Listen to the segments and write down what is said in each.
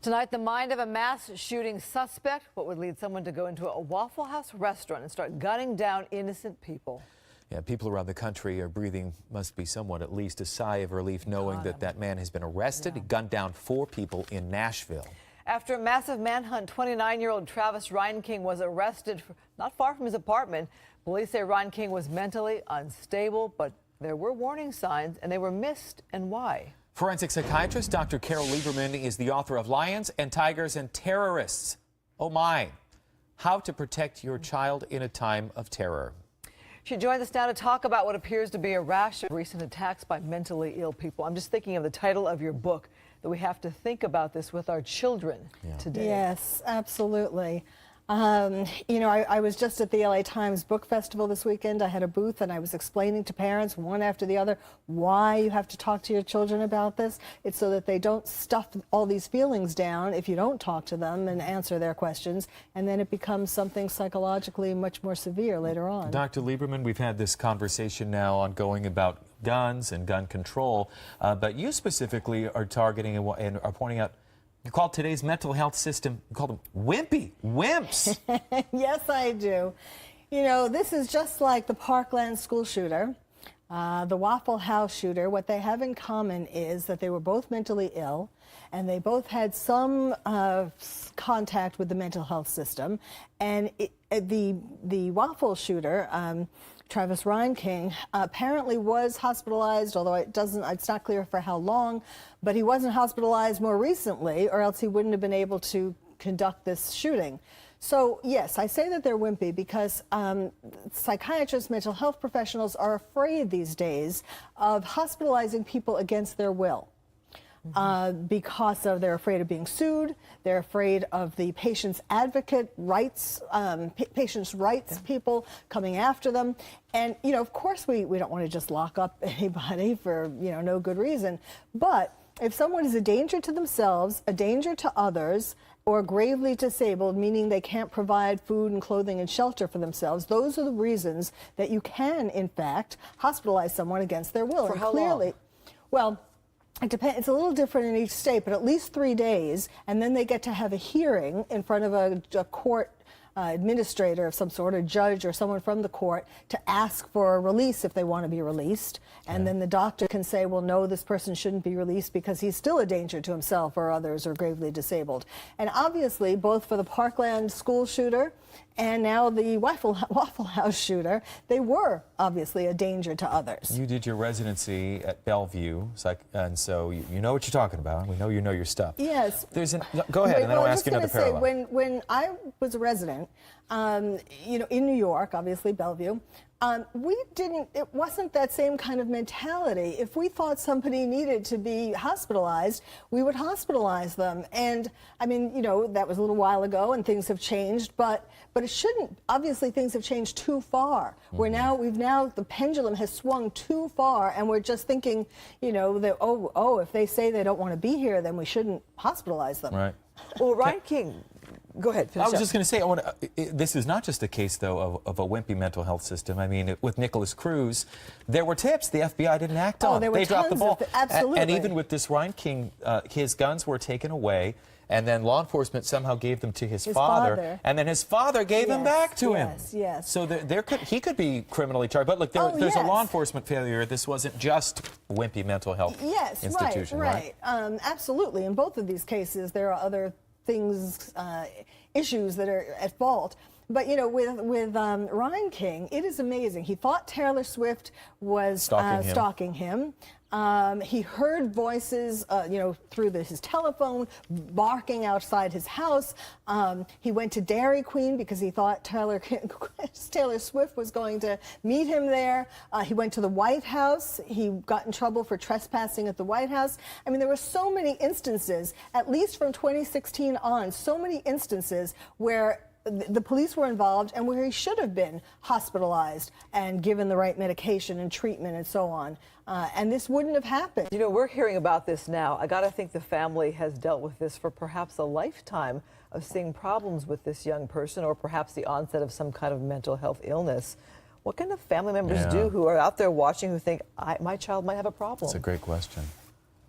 Tonight, the mind of a mass shooting suspect. What would lead someone to go into a Waffle House restaurant and start gunning down innocent people? Yeah, people around the country are breathing, must be somewhat at least, a sigh of relief knowing that man has been arrested. He gunned down 4 people in Nashville. After a massive manhunt, 29-year-old Travis Reinking was arrested not far from his apartment. Police say Reinking was mentally unstable, but there were warning signs, and they were missed. And why? Forensic psychiatrist Dr. Carole Lieberman is the author of Lions and Tigers and Terrorists. Oh my, how to protect your child in a time of terror. She joins us now to talk about what appears to be a rash of recent attacks by mentally ill people. I'm just thinking of the title of your book, that we have to think about this with our children today. Yes, absolutely. You know, I was just at the LA Times Book Festival this weekend. I had a booth and I was explaining to parents one after the other why you have to talk to your children about this. It's so that they don't stuff all these feelings down if you don't talk to them and answer their questions, and then it becomes something psychologically much more severe later on. Dr. Lieberman, we've had this conversation now ongoing about guns and gun control, but you specifically are targeting and are pointing out, you call today's mental health system, you call them wimps. Yes, I do. You know, this is just like the Parkland school shooter, the Waffle House shooter. What they have in common is that they were both mentally ill, and they both had some contact with the mental health system. And the Waffle shooter, Travis Reinking, apparently was hospitalized, although it's not clear for how long, but he wasn't hospitalized more recently, or else he wouldn't have been able to conduct this shooting. So yes, I say that they're wimpy because psychiatrists, mental health professionals are afraid these days of hospitalizing people against their will. Because they're afraid of being sued, they're afraid of the patient's advocate rights, patients' rights people coming after them. And, you know, of course we don't want to just lock up anybody for, you know, no good reason. But if someone is a danger to themselves, a danger to others, or gravely disabled, meaning they can't provide food and clothing and shelter for themselves, those are the reasons that you can, in fact, hospitalize someone against their will. For how long? Well, it depends. It's a little different in each state, but at least 3 days, and then they get to have a hearing in front of a court administrator of some sort, a judge or someone from the court, to ask for a release if they want to be released. And then the doctor can say, well, no, this person shouldn't be released because he's still a danger to himself or others or gravely disabled. And obviously, both for the Parkland school shooter and now the Waffle House shooter, they were obviously a danger to others. You did your residency at Bellevue, and so you know what you're talking about. We know you know your stuff. Yes. Go ahead, and then I'll ask you another parallel. When I was a resident, you know, in New York, obviously Bellevue, it wasn't that same kind of mentality. If we thought somebody needed to be hospitalized, we would hospitalize them. And I mean, you know, that was a little while ago and things have changed, but it shouldn't. Obviously things have changed too far. The pendulum has swung too far, and we're just thinking, you know, that, oh, if they say they don't want to be here, then we shouldn't hospitalize them. Right. Well, Reinking, go ahead. I was just going to say, this is not just a case, though, of a wimpy mental health system. I mean, with Nicholas Cruz, there were tips the FBI didn't act on. There were they dropped the ball. Absolutely. And even with this Reinking, his guns were taken away, and then law enforcement somehow gave them to his father, and then his father gave them back to him. Yes. So he could be criminally charged. But look, there's a law enforcement failure. This wasn't just wimpy mental health institution, right? Absolutely. In both of these cases, there are other things, issues that are at fault. But, you know, with Reinking, it is amazing. He thought Taylor Swift was stalking him. He heard voices, you know, through his telephone, barking outside his house. He went to Dairy Queen because he thought Taylor Swift was going to meet him there. He went to the White House. He got in trouble for trespassing at the White House. I mean, there were so many instances, at least from 2016 on, so many instances where the police were involved and where he should have been hospitalized and given the right medication and treatment and so on. And this wouldn't have happened. You know, we're hearing about this now. I got to think the family has dealt with this for perhaps a lifetime of seeing problems with this young person, or perhaps the onset of some kind of mental health illness. What can the family members do who are out there watching, who think, my child might have a problem? That's a great question.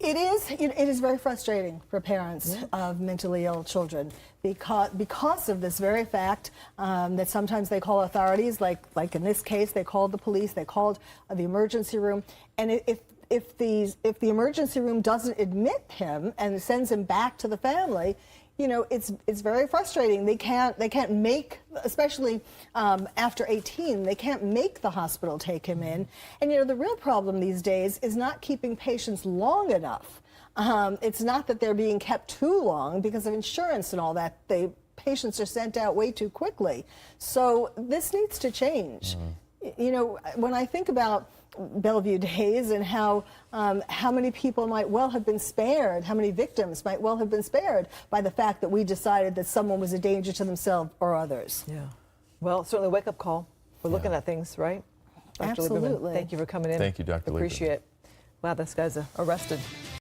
It is very frustrating for parents of mentally ill children because of this very fact that sometimes they call authorities, like in this case, they called the police, they called the emergency room, and if the emergency room doesn't admit him and sends him back to the family, it's very frustrating. They can't make, especially after 18, they can't make the hospital take him in. And the real problem these days is not keeping patients long enough. It's not that they're being kept too long because of insurance and all that. Patients are sent out way too quickly. So this needs to change. When I think about Bellevue Days and how many people might well have been spared, how many victims might well have been spared by the fact that we decided that someone was a danger to themselves or others. Yeah. Well, certainly a wake-up call. We're looking at things, right? Dr. Absolutely. Lieberman, thank you for coming in. Thank you, Dr. Lieberman. Appreciate it. Wow, this guy's arrested.